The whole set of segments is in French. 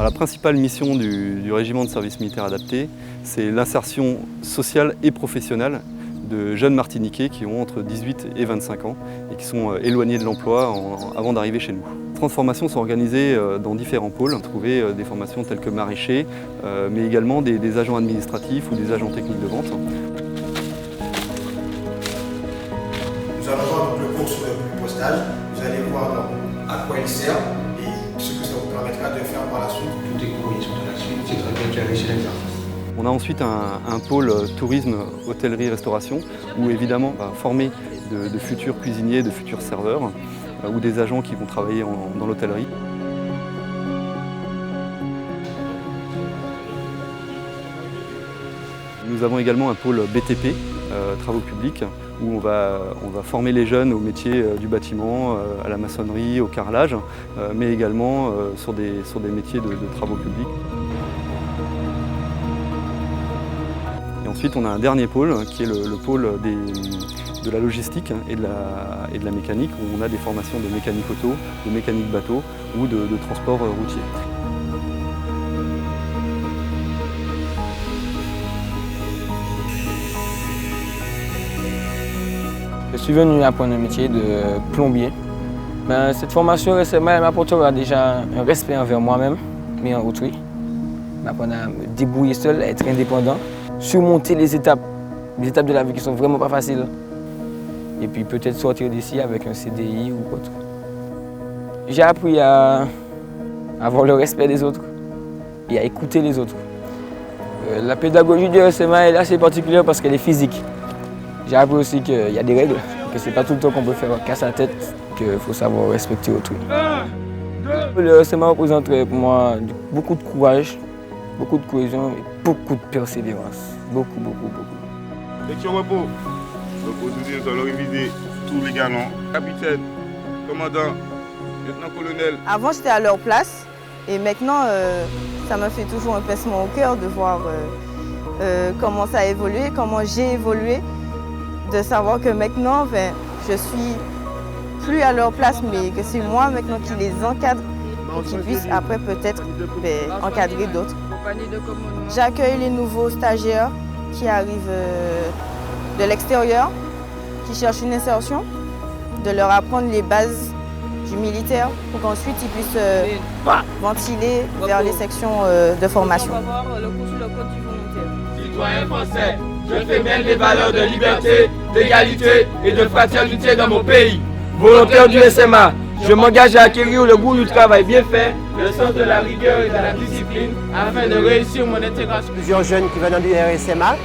La principale mission du régiment de service militaire adapté, c'est l'insertion sociale et professionnelle de jeunes Martiniquais qui ont entre 18 et 25 ans et qui sont éloignés de l'emploi avant d'arriver chez nous. Les transformations sont organisées dans différents pôles. Trouver des formations telles que maraîchers, mais également des agents administratifs ou des agents techniques de vente. Nous allons voir donc le cours sur le postage. Vous allez voir donc à quoi il sert et ce que ça vous permettra de faire par la suite. Toutes les cours sont à la suite, c'est très bien carré chez l'exercice. On a ensuite un pôle tourisme, hôtellerie, restauration, où évidemment on va former de futurs cuisiniers, de futurs serveurs, ou des agents qui vont travailler dans l'hôtellerie. Nous avons également un pôle BTP, travaux publics, où on va former les jeunes au métier du bâtiment, à la maçonnerie, au carrelage, mais également sur des métiers de travaux publics. Et ensuite, on a un dernier pôle qui est le pôle de la logistique et de la mécanique, où on a des formations de mécanique auto, de mécanique bateau ou de transport routier. Je suis venu apprendre un métier de plombier. Cette formation récemment m'apportera déjà un respect envers moi-même, mais en autrui. M'apprendre à me débrouiller seul, à être indépendant, surmonter les étapes de la vie qui sont vraiment pas faciles. Et puis peut-être sortir d'ici avec un CDI ou autre. J'ai appris à avoir le respect des autres et à écouter les autres. La pédagogie du SMA est assez particulière parce qu'elle est physique. J'ai appris aussi qu'il y a des règles, que ce n'est pas tout le temps qu'on peut faire casse à la tête, qu'il faut savoir respecter autrui. Le SMA représente pour moi beaucoup de courage, beaucoup de cohésion et beaucoup de persévérance. Beaucoup. Section repos. Repos, nous allons réviser tous les galons. Capitaine, commandant, lieutenant-colonel. Avant, j'étais à leur place et maintenant, ça me fait toujours un pincement au cœur de voir comment ça a évolué, comment j'ai évolué. De savoir que maintenant, je suis plus à leur place, mais que c'est moi maintenant qui les encadre et qui puisse après peut-être encadrer d'autres. J'accueille les nouveaux stagiaires qui arrivent de l'extérieur, qui cherchent une insertion, de leur apprendre les bases du militaire pour qu'ensuite ils puissent ventiler vers les sections de formation. On va voir le cours sur le code du volontaire. Citoyen français, je fais bien des valeurs de liberté, d'égalité et de fraternité dans mon pays. Volontaire du SMA, je m'engage à acquérir le goût du travail bien fait, le sens de la rigueur et de la discipline afin de réussir mon intégration. Plusieurs jeunes qui viennent du RSMA,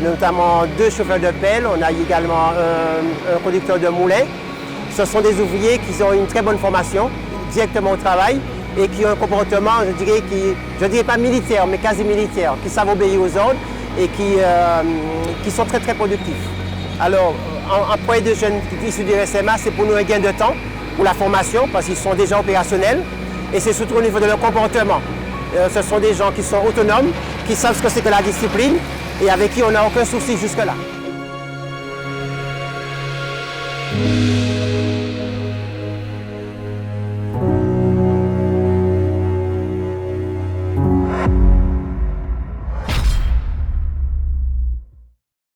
notamment 2 chauffeurs de pelle, on a également un conducteur de moulin. Ce sont des ouvriers qui ont une très bonne formation directement au travail et qui ont un comportement, je dirais pas militaire, mais quasi militaire, qui savent obéir aux ordres et qui sont très productifs. Alors, un projet de jeunes issus du RSMA, c'est pour nous un gain de temps pour la formation parce qu'ils sont déjà opérationnels et c'est surtout au niveau de leur comportement. Ce sont des gens qui sont autonomes, qui savent ce que c'est que la discipline et avec qui on n'a aucun souci jusque-là.